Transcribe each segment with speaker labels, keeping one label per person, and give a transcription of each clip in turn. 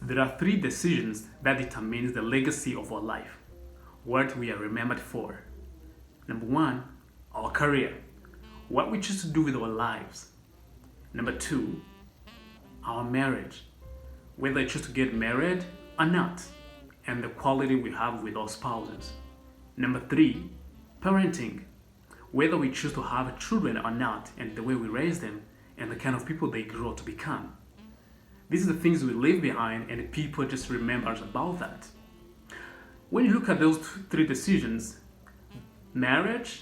Speaker 1: There are three decisions that determine the legacy of our life, what we are remembered for. Number one, our career, what we choose to do with our lives. Number two, our marriage, whether we choose to get married or not, and the quality we have with our spouses. Number three, parenting, whether we choose to have children or not, and the way we raise them, and the kind of people they grow to become. These are the things we leave behind, and people just remember us about that. When you look at those three decisions, marriage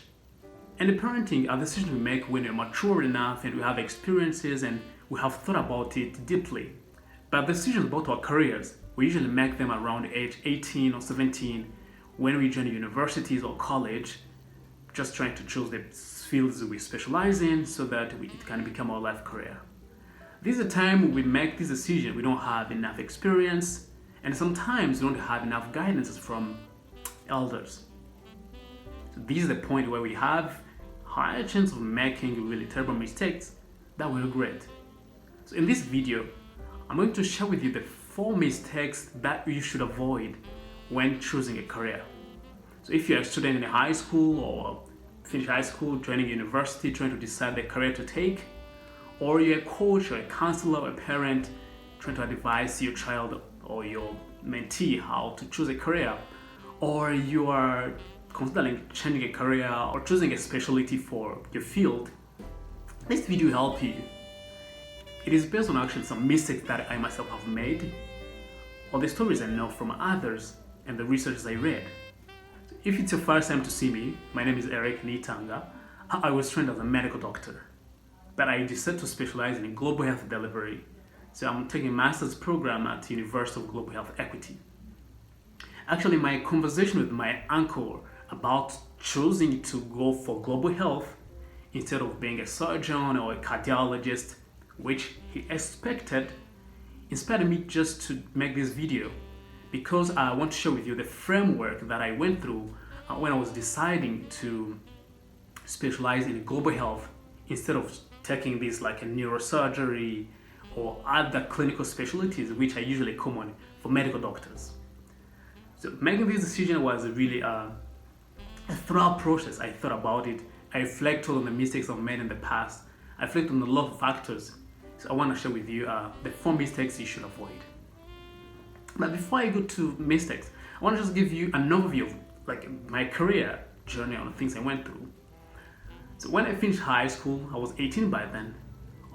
Speaker 1: and parenting are decisions we make when we're mature enough and we have experiences and we have thought about it deeply. But decisions about our careers, we usually make them around age 18 or 17 when we join universities or college, just trying to choose the fields we specialize in so that it can become our life career. This is a time we make this decision. We don't have enough experience, and sometimes we don't have enough guidance from elders. So this is the point where we have higher chance of making really terrible mistakes that we regret. So in this video, I'm going to share with you the 4 mistakes that you should avoid when choosing a career. So if you're a student in high school or finish high school, joining university, trying to decide the career to take, or you're a coach or a counselor or a parent trying to advise your child or your mentee how to choose a career, or you are considering changing a career or choosing a specialty for your field, this video will help you. It is based on actually some mistakes that I myself have made, or the stories I know from others and the research I read. So if it's your first time to see me, my name is Eric Nitanga. I was trained as a medical doctor, but I decided to specialize in global health delivery. So I'm taking a master's program at the University of Global Health Equity. Actually, my conversation with my uncle about choosing to go for global health instead of being a surgeon or a cardiologist, which he expected, inspired me just to make this video because I want to share with you the framework that I went through when I was deciding to specialize in global health instead of taking this like a neurosurgery or other clinical specialties which are usually common for medical doctors. So making this decision was really a thorough process. I thought about it. I reflected on the mistakes I've made in the past. I reflected on a lot of factors. So I want to share with you the 4 mistakes you should avoid. But before I go to mistakes, I want to just give you an overview of like my career journey on the things I went through. So when I finished high school, I was 18 by then.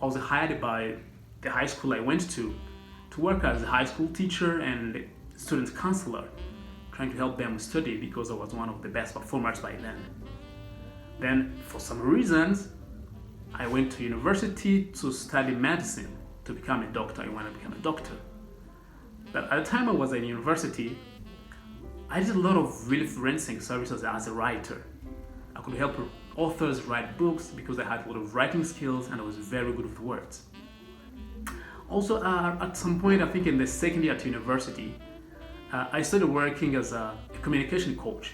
Speaker 1: I was hired by the high school I went to work as a high school teacher and student counselor, trying to help them study because I was one of the best performers by then. Then, for some reasons, I went to university to study medicine to become a doctor. I wanted to become a doctor. But at the time I was at university, I did a lot of referencing services as a writer. I could help authors write books because I had a lot of writing skills and I was very good with words. Also, at some point, I think in the second year at university, I started working as a communication coach.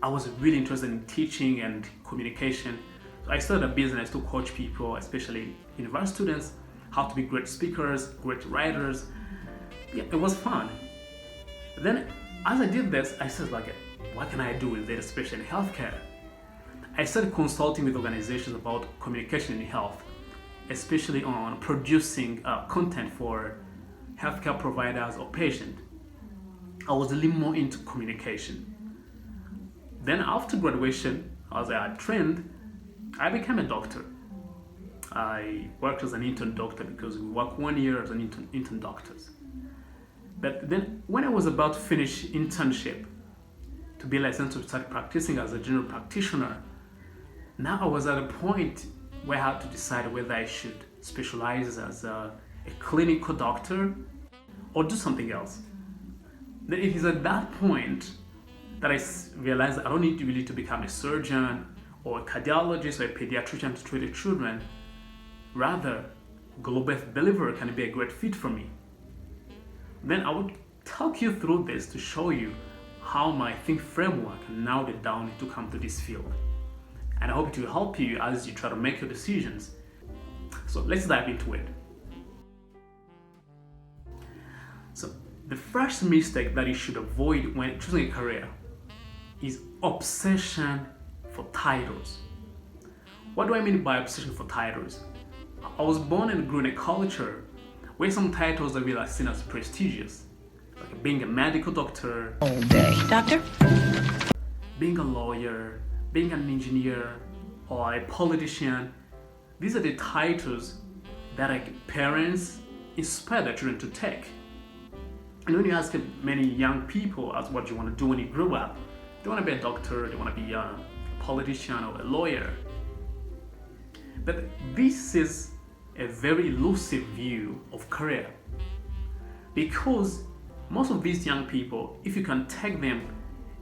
Speaker 1: I was really interested in teaching and communication. So I started a business to coach people, especially university students, how to be great speakers, great writers. Yeah, it was fun. Then, as I did this, I said, like, what can I do with it, especially in healthcare? I started consulting with organizations about communication in health, especially on producing content for healthcare providers or patients. I was a little more into communication. Then after graduation, as I had trained, I became a doctor. I worked as an intern doctor because we worked 1 year as an intern doctors. But then when I was about to finish internship to be licensed to start practicing as a general practitioner, now I was at a point where I had to decide whether I should specialize as a clinical doctor or do something else. Then it is at that point that I realized I don't need really to become a surgeon or a cardiologist or a pediatrician to treat children. Rather, global health delivery can be a great fit for me. Then I would talk you through this to show you how my think framework narrowed it down to come to this field. And I hope it will help you as you try to make your decisions. So let's dive into it. So The first mistake that you should avoid when choosing a career is obsession for titles. What do I mean by obsession for titles? I was born and grew in a culture where some titles are really seen as prestigious, like being a medical doctor,
Speaker 2: All day. Doctor?
Speaker 1: being a lawyer, being an engineer, or a politician. These are the titles that parents inspire their children to take. And when you ask many young people as what you want to do when you grow up, they want to be a doctor, they want to be a politician or a lawyer. But this is a very elusive view of career, because most of these young people, if you can take them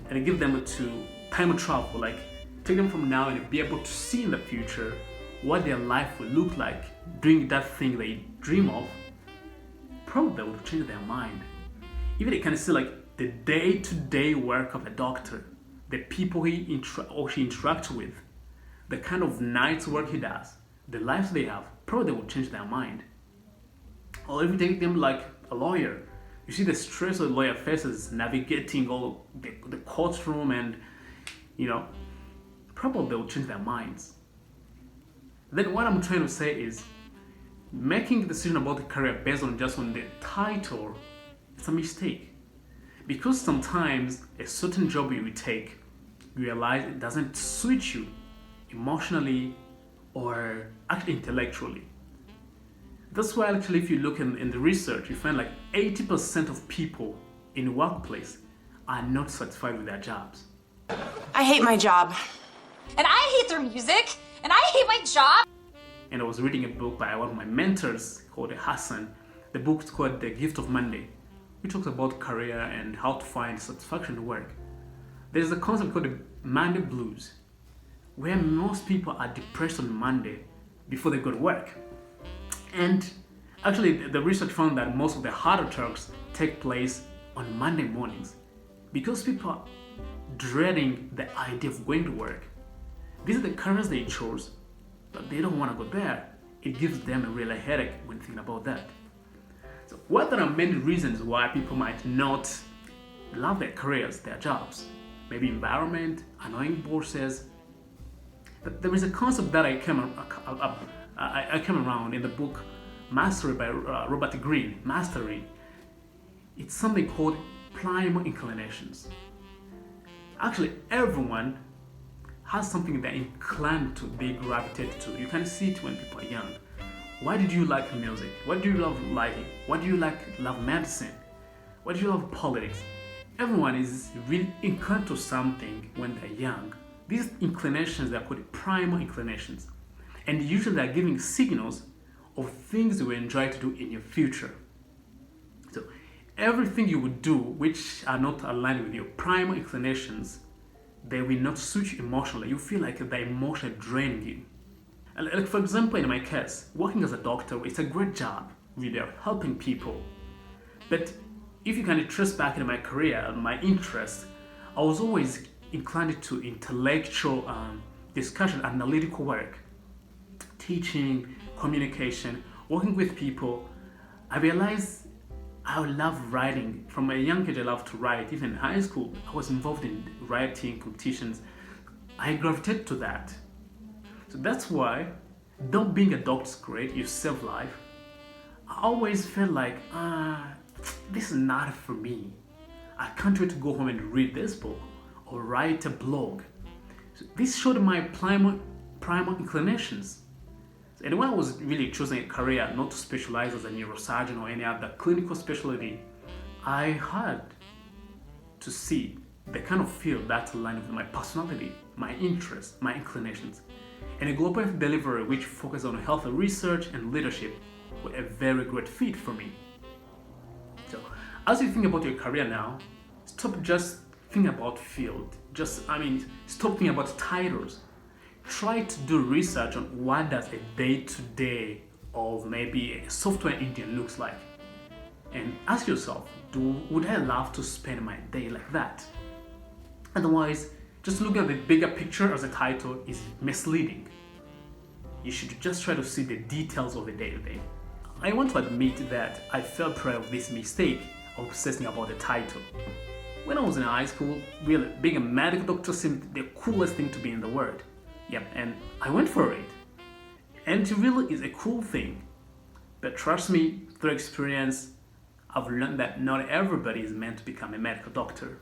Speaker 1: and give them to time travel, like take them from now and be able to see in the future what their life will look like doing that thing they dream of, probably they will change their mind. Even they can see like the day-to-day work of a doctor, the people he interacts with, the kind of nights work he does, the lives they have, probably they will change their mind. Or if you take them like a lawyer, you see the stress a lawyer faces navigating all the courtroom, and probably they will change their minds. Then what I'm trying to say is making a decision about the career based on just on the title is a mistake. Because sometimes a certain job you will take, you realize it doesn't suit you emotionally or actually intellectually. That's why actually if you look in the research, you find like 80% of people in the workplace are not satisfied with their jobs.
Speaker 3: I hate my job.
Speaker 4: And I hate their music. And I hate my job.
Speaker 1: And I was reading a book by one of my mentors called Hassan. The book is called The Gift of Monday, which talks about career and how to find satisfaction in work. There's a concept called the Monday blues, where most people are depressed on Monday before they go to work. And actually, the research found that most of the heart attacks take place on Monday mornings because people are dreading the idea of going to work. These are the careers they chose, but they don't want to go there. It gives them a real headache when thinking about that. So what are many reasons why people might not love their careers, their jobs? Maybe environment, annoying bosses. But there is a concept that I came around in the book Mastery by Robert Greene. Mastery. It's something called primal inclinations. Actually, everyone has something they're inclined to, they gravitate to. You can see it when people are young. Why did you like music? Why do you love lighting? Why do you love medicine? Why do you love politics? Everyone is really inclined to something when they're young. These inclinations are called primal inclinations. And usually they're giving signals of things you will enjoy to do in your future. So everything you would do which are not aligned with your primal inclinations, they will not suit you emotionally. You feel like they're emotionally draining you. And like for example, in my case, working as a doctor, it's a great job. Really helping people. But if you can trace back in my career and my interests, I was always inclined to intellectual discussion, analytical work, teaching, communication, working with people. I realized I love writing. From a young age, I loved to write. Even in high school, I was involved in writing competitions. I gravitated to that. So that's why, though being a doctor is great, you save life, I always felt like, this is not for me. I can't wait to go home and read this book or write a blog. So this showed my primal inclinations. And when I was really choosing a career, not to specialize as a neurosurgeon or any other clinical specialty, I had to see the kind of field that aligned with my personality, my interests, my inclinations. And a global health delivery which focused on health research and leadership were a very great fit for me. So, as you think about your career now, stop just thinking about field. Stop thinking about titles. Try to do research on what does a day-to-day of maybe a software engineer looks like. And ask yourself, would I love to spend my day like that? Otherwise, just looking at the bigger picture as a title is misleading. You should just try to see the details of the day-to-day. I want to admit that I fell prey of this mistake obsessing about the title. When I was in high school, really, being a medical doctor seemed the coolest thing to be in the world. Yep, and I went for it. And it really is a cool thing. But trust me, through experience, I've learned that not everybody is meant to become a medical doctor.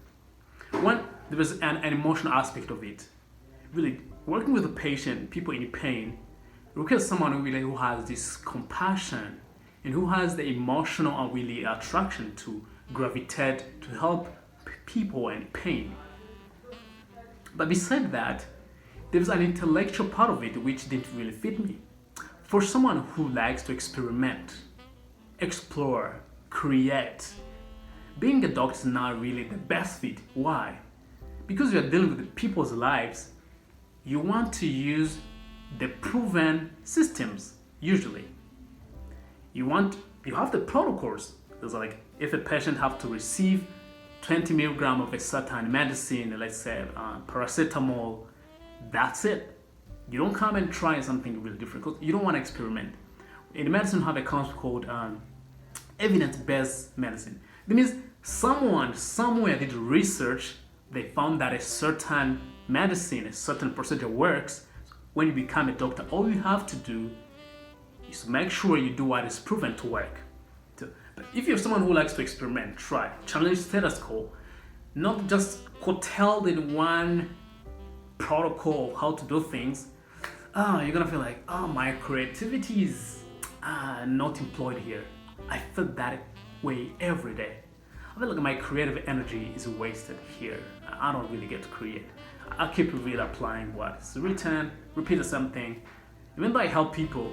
Speaker 1: One, there is an emotional aspect of it. Really, working with a patient, people in pain, requires someone who has this compassion and who has the emotional and really attraction to gravitate to help people in pain. But besides that, there's an intellectual part of it which didn't really fit me. For someone who likes to experiment, explore, create, being a doctor is not really the best fit. Why? Because you're dealing with people's lives, you want to use the proven systems usually. You have the protocols. There's like if a patient have to receive 20 milligram of a certain medicine, let's say paracetamol, that's it. You don't come and try something really different because you don't want to experiment. In medicine, we have a concept called evidence-based medicine. That means someone somewhere did research, they found that a certain medicine, a certain procedure works. When you become a doctor, all you have to do is to make sure you do what is proven to work. But if you're someone who likes to experiment, try, challenge status quo, not just curtailed in one protocol of how to do things, you're gonna feel like, my creativity is not employed here. I feel that way every day. I feel like my creative energy is wasted here. I don't really get to create. I keep really applying what's written, repeat the same thing. Even though I help people,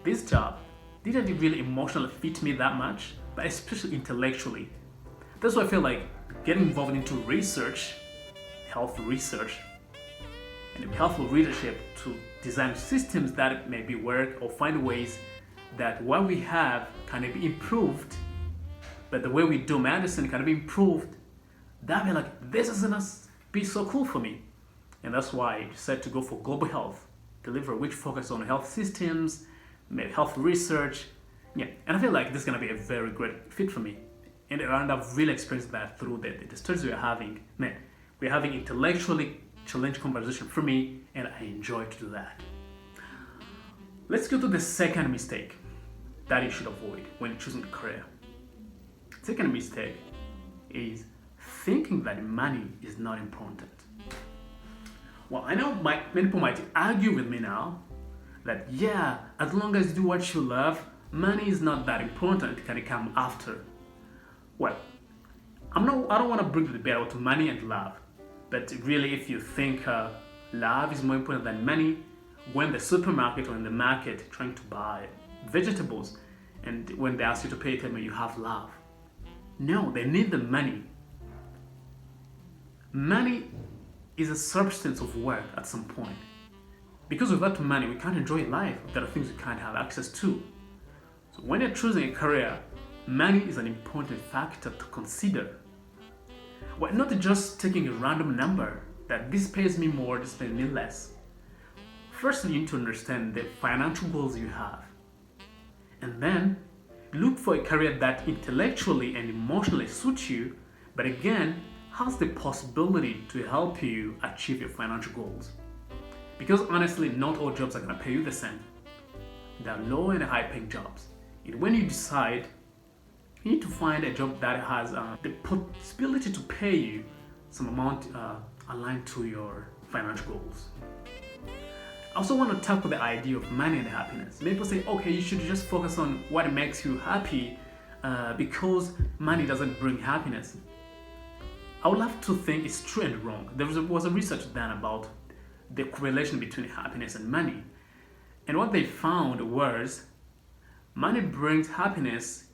Speaker 1: this job didn't really emotionally fit me that much, but especially intellectually. That's why I feel like getting involved into research, health research, and helpful leadership to design systems that maybe work or find ways that what we have can be improved, but the way we do medicine can be improved. That be like, this is gonna be so cool for me. And that's why I decided to go for global health delivery, which focus on health systems, maybe health research. Yeah, and I feel like this is gonna be a very great fit for me. And I've really experienced that through the studies we're having. Man, we're having intellectually challenging conversation for me, and I enjoy to do that. Let's go to the second mistake that you should avoid when choosing a career. Second mistake is thinking that money is not important. Well, I know many people might argue with me now that as long as you do what you love, money is not that important, it can come after. Well, I don't want to bring the debate about money and love, but really if you think love is more important than money, when the supermarket or in the market trying to buy vegetables, and when they ask you to pay, tell me you have love. No, they need the money. Money is a substance of work at some point. Because without money, we can't enjoy life. There are things we can't have access to. So when you're choosing a career, money is an important factor to consider. Well, not just taking a random number that this pays me more, this pays me less. First, you need to understand the financial goals you have. And then, look for a career that intellectually and emotionally suits you, but again, has the possibility to help you achieve your financial goals. Because honestly, not all jobs are going to pay you the same. There are low and high paying jobs. And when you decide, you need to find a job that has the possibility to pay you some amount aligned to your financial goals. I also want to tackle the idea of money and happiness. Many people say, okay, you should just focus on what makes you happy because money doesn't bring happiness. I would love to think it's true and wrong. There was a research done about the correlation between happiness and money. And what they found was money brings happiness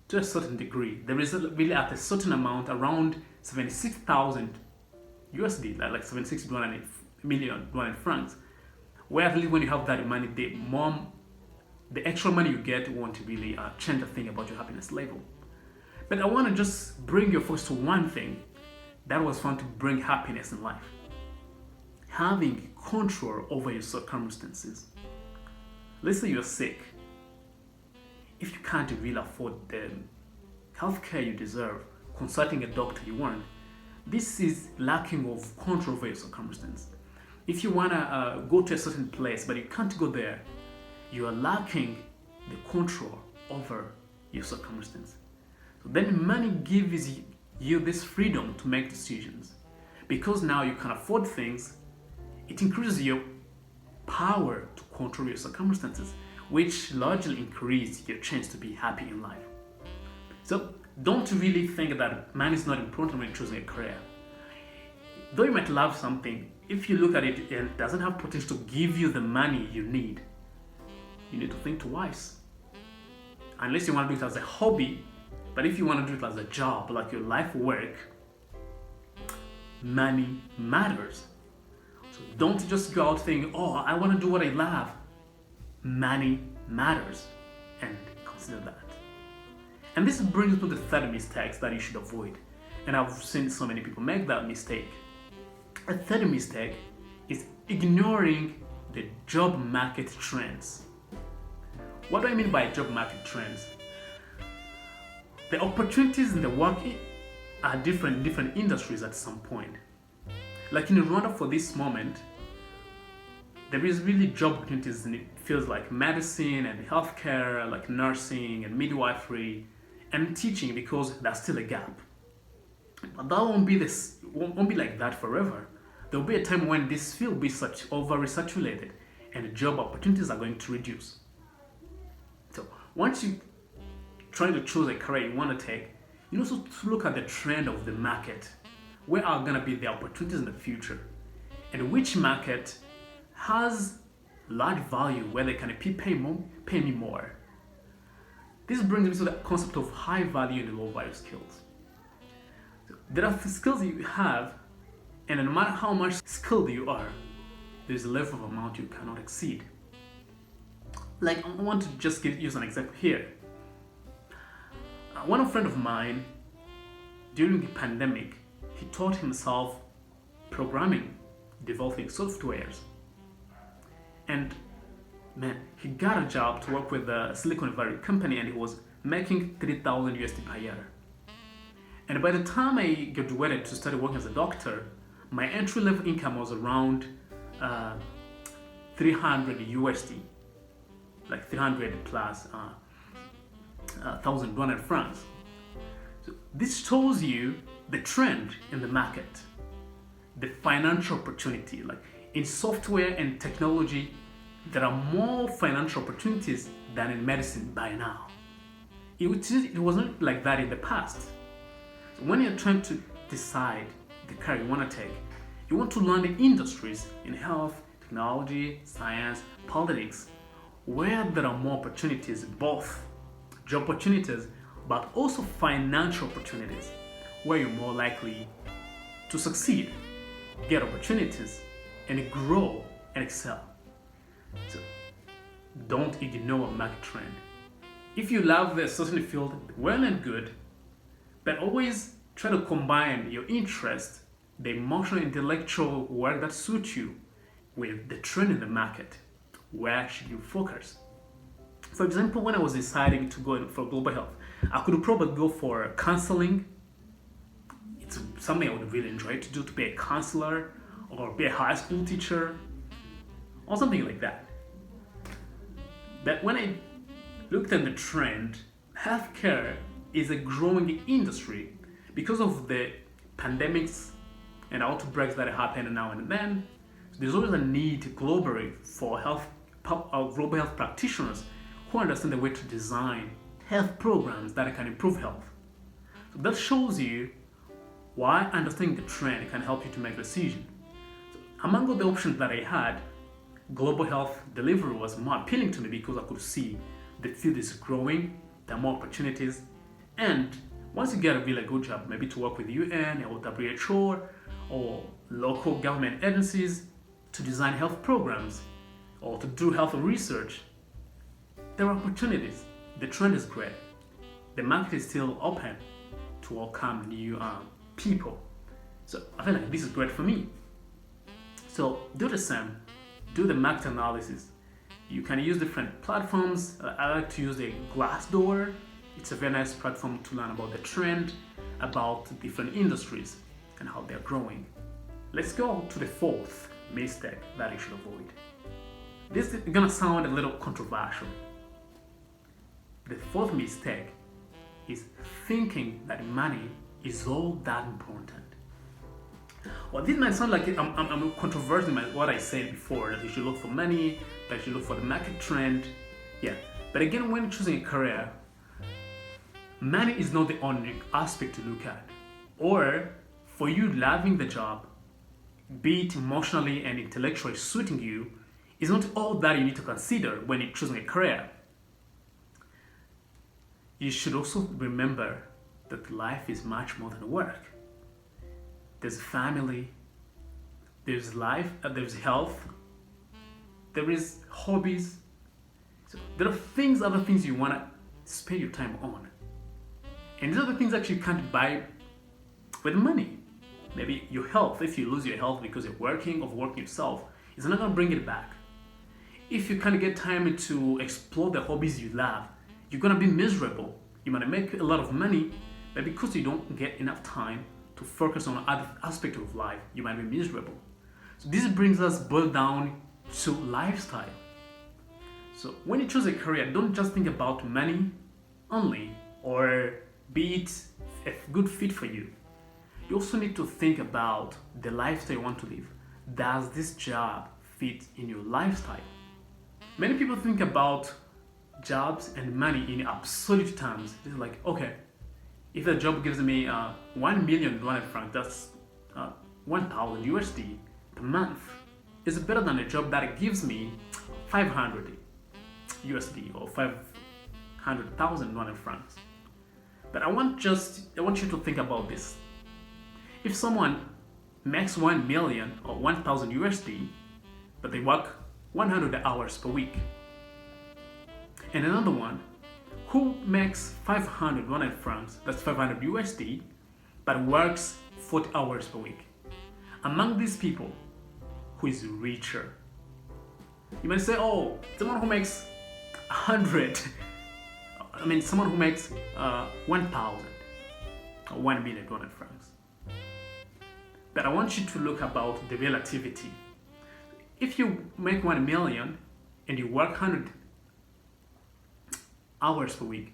Speaker 1: to a certain degree. There is really at a certain amount, around 76,000 USD, like 76 million francs. Where when you have that money, the extra money you get won't really change a thing about your happiness level. But I want to just bring your focus to one thing that was found to bring happiness in life. Having control over your circumstances. Let's say you're sick. If you can't really afford the healthcare you deserve, consulting a doctor you want. This is lacking of control over your circumstance. If you want to go to a certain place but you can't go there, you are lacking the control over your circumstance. So then money gives you this freedom to make decisions. Because now you can afford things, it increases your power to control your circumstances, which largely increases your chance to be happy in life. So don't really think that money is not important when choosing a career. Though you might love something, if you look at it and it doesn't have potential to give you the money you need to think twice. Unless you want to do it as a hobby, but if you want to do it as a job, like your life work, money matters. So don't just go out thinking, oh, I want to do what I love. Money matters, and consider that. And this brings me to the third mistake that you should avoid. And I've seen so many people make that mistake. A third mistake is ignoring the job market trends. What do I mean by job market trends? The opportunities in the work are different in different industries at some point. Like in Rwanda for this moment, there is really job opportunities in it feels like medicine and healthcare, like nursing and midwifery and teaching, because there's still a gap. But that won't be like that forever. There will be a time when this field will be over-saturated and the job opportunities are going to reduce. So once you try to choose a career you want to take, you also look at the trend of the market. Where are going to be the opportunities in the future? And which market has large value where they can pay me more? This brings me to the concept of high value and low value skills. So there are skills you have, and no matter how much skilled you are, there's a level of amount you cannot exceed. Like, I want to just use an example here. One friend of mine, during the pandemic, he taught himself programming, developing softwares. And man, he got a job to work with a Silicon Valley company, and he was making 3,000 USD per year. And by the time I graduated to start working as a doctor, my entry-level income was around 300 USD, like 300 plus 1,200 francs. So this shows you the trend in the market, the financial opportunity. Like in software and technology, there are more financial opportunities than in medicine by now. It wasn't like that in the past. So when you're trying to decide the career you want to take, you want to learn the industries in health, technology, science, politics, where there are more opportunities, both job opportunities, but also financial opportunities, where you're more likely to succeed, get opportunities, and grow and excel. So don't ignore a market trend. If you love a certain field, well and good, but always try to combine your interest, the emotional, intellectual work that suits you, with the trend in the market. Where should you focus? For example, when I was deciding to go for global health, I could probably go for counseling. It's something I would really enjoy to do, to be a counselor or be a high school teacher or something like that. But when I looked at the trend, healthcare is a growing industry because of the pandemics and outbreaks that happen now and then. There's always a need globally for global health practitioners who understand the way to design health programs that can improve health. So that shows you why understanding the trend can help you to make a decision. So among all the options that I had, global health delivery was more appealing to me because I could see the field is growing, there are more opportunities, and once you get a really good job, maybe to work with UN or WHO or local government agencies to design health programs or to do health research, there are opportunities. The trend is great. The market is still open to welcome new people. So I feel like this is great for me. So do the same. Do the market analysis. You can use different platforms. I like to use the Glassdoor. It's a very nice platform to learn about the trend, about different industries and how they're growing. Let's go to the fourth mistake that you should avoid. This is gonna sound a little controversial. The fourth mistake is thinking that money is all that important. Well, this might sound like I'm controversial in what I said before, that you should look for money, that you should look for the market trend. Yeah, but again, when choosing a career, money is not the only aspect to look at. Or for you loving the job, be it emotionally and intellectually suiting you, is not all that you need to consider when you're choosing a career. You should also remember that life is much more than work. There's family, there's life, there's health, there is hobbies. So there are other things you want to spend your time on. And these are the things that you can't buy with money. Maybe your health, if you lose your health because you're working, overworking yourself, it's not going to bring it back. If you can't get time to explore the hobbies you love, you're going to be miserable. You might make a lot of money, but because you don't get enough time to focus on other aspects of life, you might be miserable. So this brings us both down to lifestyle. So when you choose a career, don't just think about money only, or be it a good fit for you. You also need to think about the lifestyle you want to live. Does this job fit in your lifestyle? Many people think about jobs and money in absolute terms. It's like, okay, if the job gives me 1 million francs, that's 1,000 USD per month, is better than a job that gives me 500 USD or 500,000 francs. But I want you to think about this. If someone makes 1 million or 1,000 USD, but they work 100 hours per week, and another one who makes 500 francs, that's 500 USD, but works 40 hours per week. Among these people, who is richer? You might say, oh, someone who makes 100, someone who makes 1,000 or 1 million francs. But I want you to look about the relativity. If you make 1 million and you work 100 hours per week,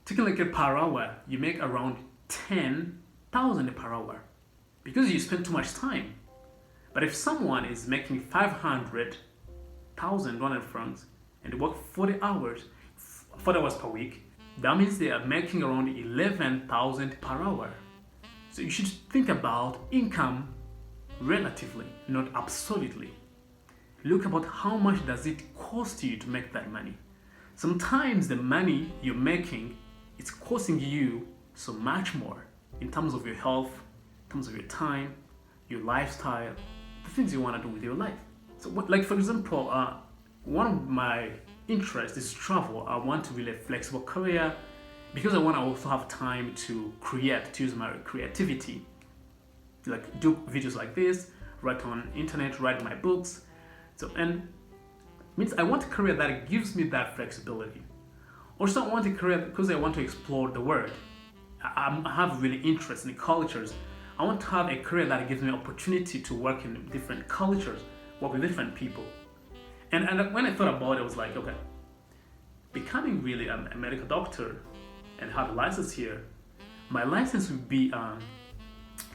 Speaker 1: taking like a per hour, you make around 10,000 per hour because you spend too much time. But if someone is making 500,000 francs and they work 40 hours per week, that means they are making around 11,000 per hour. So you should think about income relatively, not absolutely. Look about how much does it cost you to make that money. Sometimes the money you're making is costing you so much more in terms of your health, in terms of your time, your lifestyle, the things you want to do with your life. So like for example, one of my interests is travel. I want to really flexible career because I want to also have time to create, to use my creativity, like do videos like this, write on internet, write my books. So and means I want a career that gives me that flexibility. Also, I want a career because I want to explore the world. I have really interest in cultures. I want to have a career that gives me opportunity to work in different cultures, work with different people. And when I thought about it, I was like, okay, becoming really a medical doctor and have a license here, my license would be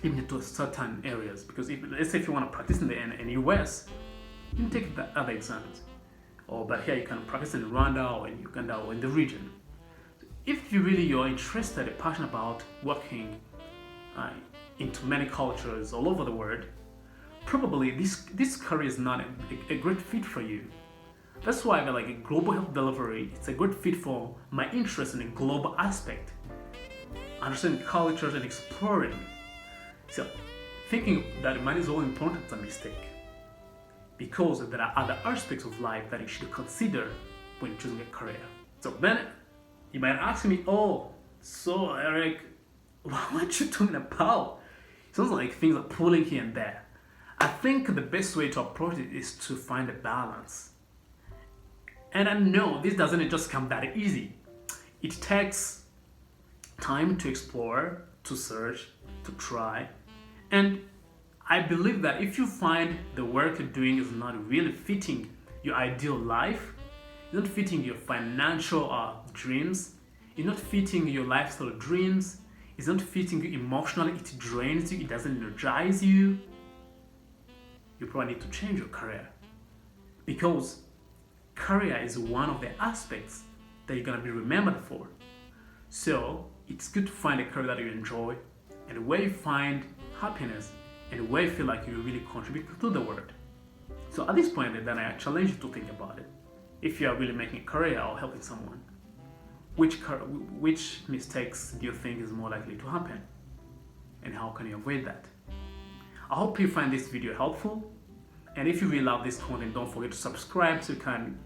Speaker 1: limited to certain areas. Because let's say if you want to practice in the US, you can take the other exams. But here you can practice in Rwanda or in Uganda or in the region. If you're interested and passionate about working into many cultures all over the world, probably this career is not a great fit for you. That's why I like a global health delivery. It's a good fit for my interest in a global aspect, understanding cultures and exploring. So thinking that money is all important is a mistake, because there are other aspects of life that you should consider when choosing a career. So then you might ask me, oh, so Eric, what you talking about? It sounds like things are pulling here and there. I think the best way to approach it is to find a balance. And I know this doesn't just come that easy. It takes time to explore, to search, to try. And I believe that if you find the work you're doing is not really fitting your ideal life, it's not fitting your financial dreams, it's not fitting your lifestyle dreams, it's not fitting you emotionally, it drains you, it doesn't energize you, you probably need to change your career. Because career is one of the aspects that you're going to be remembered for. So it's good to find a career that you enjoy and where you find happiness and where you feel like you really contribute to the world. So at this point, then I challenge you to think about it. If you are really making a career or helping someone, which mistakes do you think is more likely to happen? And how can you avoid that? I hope you find this video helpful. And if you really love this content, don't forget to subscribe so you can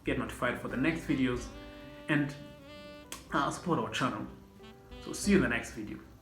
Speaker 1: get notified for the next videos and support our channel. So see you in the next video.